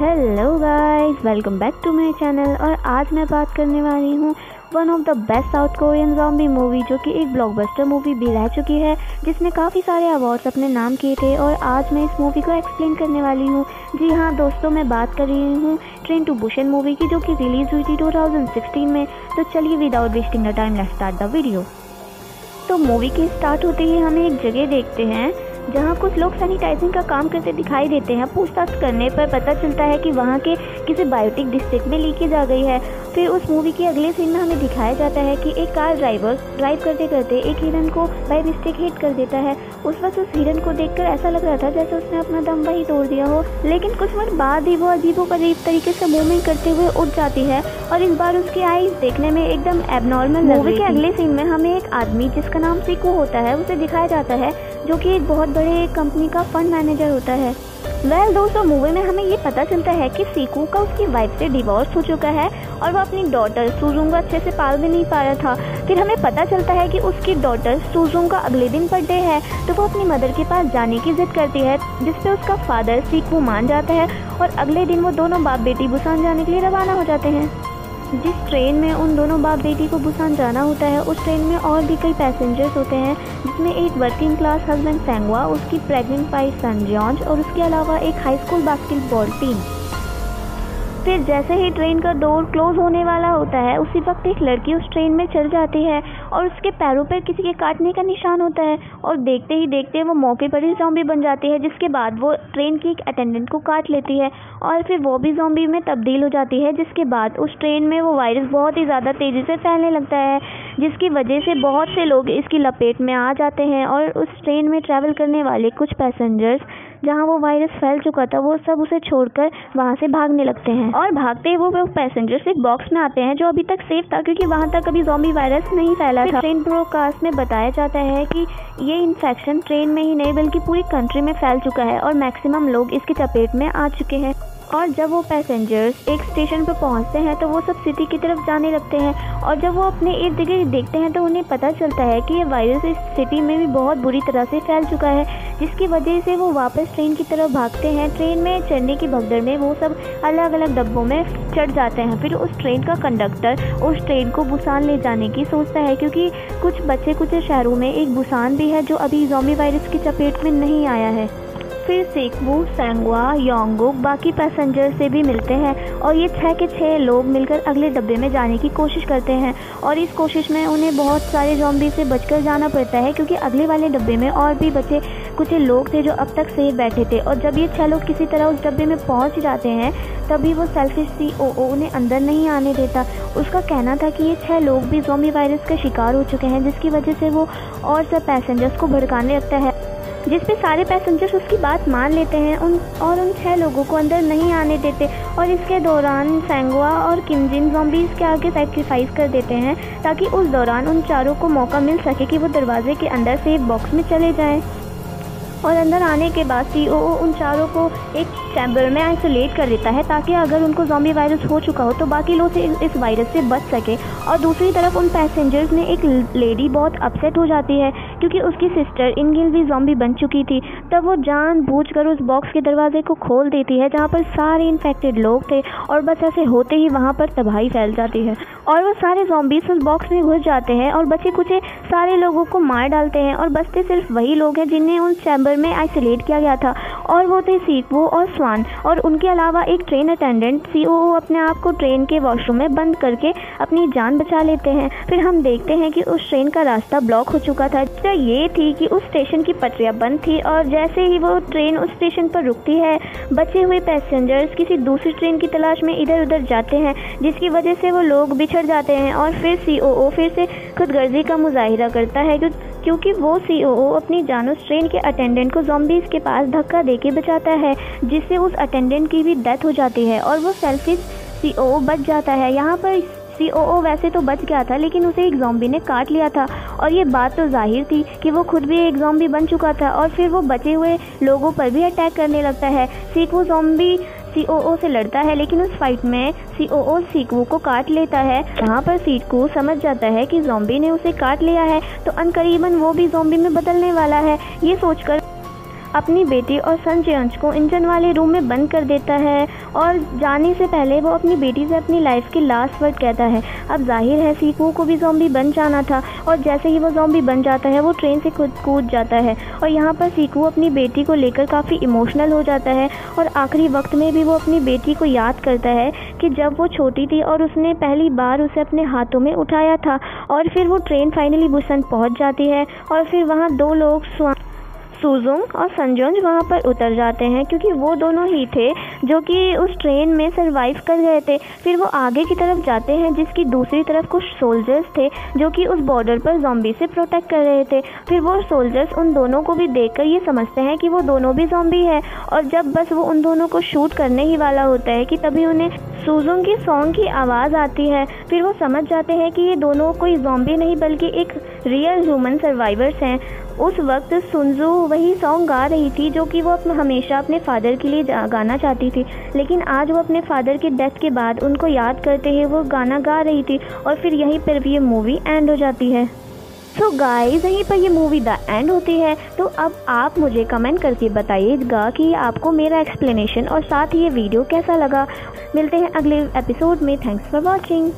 Hello guys, welcome back to my channel. और आज मैं बात करने वाली हूँ one of the best South Korean zombie movie, जो कि एक ब्लॉकबस्टर मूवी भी रह चुकी है, जिसने काफ़ी सारे अवार्ड्स अपने नाम किए थे। और आज मैं इस मूवी को एक्सप्लेन करने वाली हूँ। जी हाँ दोस्तों, मैं बात कर रही हूँ ट्रेन टू बुसान मूवी की, जो कि रिलीज़ हुई थी 2016 में। तो चलिए without wasting the time let's start the video. तो मूवी के स्टार्ट होते ही हमें एक जगह देखते हैं जहाँ कुछ लोग सैनिटाइजिंग का काम करते दिखाई देते हैं। पूछताछ करने पर पता चलता है कि वहाँ के किसी बायोटिक डिस्ट्रिक्ट में लीकेज आ गई है। फिर उस मूवी के अगले सीन में हमें दिखाया जाता है कि एक कार ड्राइवर ड्राइव करते करते एक हिरन को बाय मिस्टेक हिट कर देता है। उस वक्त उस हिरन को देखकर ऐसा लग रहा था जैसे उसने अपना दम वही तोड़ दिया हो, लेकिन कुछ मिनट बाद ही वो अजीबोगरीब तरीके से मूवमेंट करते हुए उठ जाती है और इस बार उसकी आईज देखने में एकदम एबनॉर्मल। मूवी के अगले सीन में हमें एक आदमी जिसका नाम सीकू होता है उसे दिखाया जाता है, जो कि एक बहुत बड़े कंपनी का फंड मैनेजर होता है। दोस्तों, मूवी में हमें ये पता चलता है कि सीकू का उसकी वाइफ से डिवोर्स हो चुका है और वो अपनी डॉटर सुजुंग को अच्छे से पाल भी नहीं पा रहा था। फिर हमें पता चलता है कि उसकी डॉटर सुजुंग का अगले दिन बर्थडे है, तो वो अपनी मदर के पास जाने की जिद करती है, जिसपे उसका फादर सीकू मान जाता है और अगले दिन वो दोनों बाप बेटी बुसान जाने के लिए रवाना हो जाते हैं। जिस ट्रेन में उन दोनों बाप बेटी को बुसान जाना होता है, उस ट्रेन में और भी कई पैसेंजर्स होते हैं, जिसमें एक वर्किंग क्लास हस्बैंड सेंगवा, उसकी प्रेग्नेंट वाइफ सन जॉन्ज और उसके अलावा एक हाई स्कूल बास्केटबॉल टीम। फिर जैसे ही ट्रेन का डोर क्लोज होने वाला होता है, उसी वक्त एक लड़की उस ट्रेन में चढ़ जाती है और उसके पैरों पर किसी के काटने का निशान होता है और देखते ही देखते वो मौके पर ही ज़ॉम्बी बन जाती है, जिसके बाद वो ट्रेन की एक अटेंडेंट को काट लेती है और फिर वो भी ज़ॉम्बी में तब्दील हो जाती है। जिसके बाद उस ट्रेन में वो वायरस बहुत ही ज़्यादा तेज़ी से फैलने लगता है, जिसकी वजह से बहुत से लोग इसकी लपेट में आ जाते हैं और उस ट्रेन में ट्रैवल करने वाले कुछ पैसेंजर्स, जहां वो वायरस फैल चुका था, वो सब उसे छोड़कर वहां से भागने लगते हैं। और भागते ही वो पैसेंजर्स एक बॉक्स में आते हैं जो अभी तक सेफ था, क्योंकि वहां तक अभी ज़ॉम्बी वायरस नहीं फैला था। ट्रेन ब्रॉडकास्ट में बताया जाता है कि ये इन्फेक्शन ट्रेन में ही नहीं बल्कि पूरी कंट्री में फैल चुका है और मैक्सिमम लोग इसकी चपेट में आ चुके हैं। और जब वो पैसेंजर्स एक स्टेशन पर पहुंचते हैं तो वो सब सिटी की तरफ जाने लगते हैं और जब वो अपने इर्द गिर्द देखते हैं तो उन्हें पता चलता है कि ये वायरस इस सिटी में भी बहुत बुरी तरह से फैल चुका है, जिसकी वजह से वो वापस ट्रेन की तरफ भागते हैं। ट्रेन में चढ़ने की भगदड़ में वो सब अलग अलग डब्बों में चढ़ जाते हैं। फिर उस ट्रेन का कंडक्टर उस ट्रेन को बुसान ले जाने की सोचता है, क्योंकि कुछ बचे कुछ शहरों में एक बुसान भी है जो अभी ज़ॉम्बी वायरस की चपेट में नहीं आया है। फिर सेकवू, सेंगवा, योंगुक बाकी पैसेंजर से भी मिलते हैं और ये 6 के 6 लोग मिलकर अगले डब्बे में जाने की कोशिश करते हैं और इस कोशिश में उन्हें बहुत सारे ज़ॉम्बी से बचकर जाना पड़ता है, क्योंकि अगले वाले डब्बे में और भी बचे कुछ लोग थे जो अब तक सेफ बैठे थे। और जब ये 6 लोग किसी तरह उस डब्बे में पहुंच जाते हैं, तभी वो सेल्फिश सीओओ उन्हें अंदर नहीं आने देता। उसका कहना था कि ये 6 लोग भी ज़ॉम्बी वायरस का शिकार हो चुके हैं, जिसकी वजह से वो और सब पैसेंजर्स को भड़काने लगता है, जिस पे सारे पैसेंजर्स उसकी बात मान लेते हैं उन 6 लोगों को अंदर नहीं आने देते। और इसके दौरान सेंगवा और किमजिन ज़ॉम्बीज़ के आगे सैक्रिफाइस कर देते हैं, ताकि उस दौरान उन चारों को मौका मिल सके कि वो दरवाजे के अंदर से एक बॉक्स में चले जाएं। और अंदर आने के बाद सीओओ उन चारों को एक चैम्बर में आइसोलेट कर देता है, ताकि अगर उनको ज़ॉम्बी वायरस हो चुका हो तो बाकी लोग इस वायरस से बच सके। और दूसरी तरफ उन पैसेंजर्स में एक लेडी बहुत अपसेट हो जाती है, क्योंकि उसकी सिस्टर इनगिल भी ज़ॉम्बी बन चुकी थी। तब वो जानबूझकर उस बॉक्स के दरवाजे को खोल देती है जहाँ पर सारे इन्फेक्टेड लोग थे, और बस ऐसे होते ही वहाँ पर तबाही फैल जाती है और वो सारे ज़ॉम्बीज़ उस बॉक्स में घुस जाते हैं और बचे कुछ सारे लोगों को मार डालते हैं। और बचते सिर्फ वही लोग हैं जिन्हें उन चैम्बर में आइसोलेट किया गया था, और वो थे सीकवू और स्वान, और उनके अलावा एक ट्रेन अटेंडेंट। सीओओ अपने आप को ट्रेन के वॉशरूम में बंद करके अपनी जान बचा लेते हैं। फिर हम देखते हैं कि उस ट्रेन का रास्ता ब्लॉक हो चुका था। तो ये थी कि उस स्टेशन की पटरियां बंद थी और जैसे ही वो ट्रेन उस स्टेशन पर रुकती है, बचे हुए पैसेंजर्स किसी दूसरी ट्रेन की तलाश में इधर उधर जाते हैं, जिसकी वजह से वो लोग बिछड़ जाते हैं। और फिर सीओओ फिर से खुदगर्जी का मुजाहिरा करता है, क्योंकि वो सीओओ अपनी जान उस ट्रेन के अटेंडेंट को ज़ॉम्बीज़ के पास धक्का देके बचाता है, जिससे उस अटेंडेंट की भी डेथ हो जाती है और वो सेल्फिश सीओओ बच जाता है। यहाँ पर सीओओ वैसे तो बच गया था, लेकिन उसे एक ज़ॉम्बी ने काट लिया था और ये बात तो जाहिर थी कि वो खुद भी एक ज़ॉम्बी बन चुका था और फिर वो बचे हुए लोगों पर भी अटैक करने लगता है। सीकवू ज़ॉम्बी सीओओ से लड़ता है, लेकिन उस फाइट में सीओओ सीकवू को काट लेता है। यहाँ पर सीकवू समझ जाता है कि ज़ॉम्बी ने उसे काट लिया है, तो अनकरीबन वो भी ज़ॉम्बी में बदलने वाला है। ये सोचकर अपनी बेटी और सन जेयंच को इंजन वाले रूम में बंद कर देता है और जाने से पहले वो अपनी बेटी से अपनी लाइफ के लास्ट वर्ड कहता है। अब जाहिर है सीकू को भी ज़ॉम्बी बन जाना था और जैसे ही वो ज़ॉम्बी बन जाता है वो ट्रेन से खुद कूद जाता है और यहाँ पर सीकू अपनी बेटी को लेकर काफ़ी इमोशनल हो जाता है और आखिरी वक्त में भी वो अपनी बेटी को याद करता है कि जब वो छोटी थी और उसने पहली बार उसे अपने हाथों में उठाया था। और फिर वो ट्रेन फाइनली बुसान पहुँच जाती है और फिर वहाँ दो लोग सुजुंग और संजोंज वहाँ पर उतर जाते हैं क्योंकि वो दोनों ही थे जो कि उस ट्रेन में सरवाइव कर गए थे। फिर वो आगे की तरफ जाते हैं जिसकी दूसरी तरफ कुछ सोल्जर्स थे जो कि उस बॉर्डर पर ज़ॉम्बी से प्रोटेक्ट कर रहे थे। फिर वो सोल्जर्स उन दोनों को भी देखकर ये समझते हैं कि वो दोनों भी ज़ॉम्बी है और जब बस वो उन दोनों को शूट करने ही वाला होता है कि तभी उन्हें सुजुंग की सॉन्ग की आवाज़ आती है। फिर वो समझ जाते हैं कि ये दोनों कोई ज़ॉम्बी नहीं बल्कि एक रियल ह्यूमन सर्वाइवर्स हैं। उस वक्त सुनजू वही सॉन्ग गा रही थी जो कि वो हमेशा अपने फादर के लिए गाना चाहती थी, लेकिन आज वो अपने फादर के डेथ के बाद उनको याद करते हुए वो गाना गा रही थी और फिर यहीं पर ये मूवी एंड हो जाती है। सो गाइस, यहीं पर ये मूवी द एंड होती है। तो अब आप मुझे कमेंट करके बताइएगा कि आपको मेरा एक्सप्लेनेशन और साथ ही ये वीडियो कैसा लगा। मिलते हैं अगले एपिसोड में। Thanks for watching.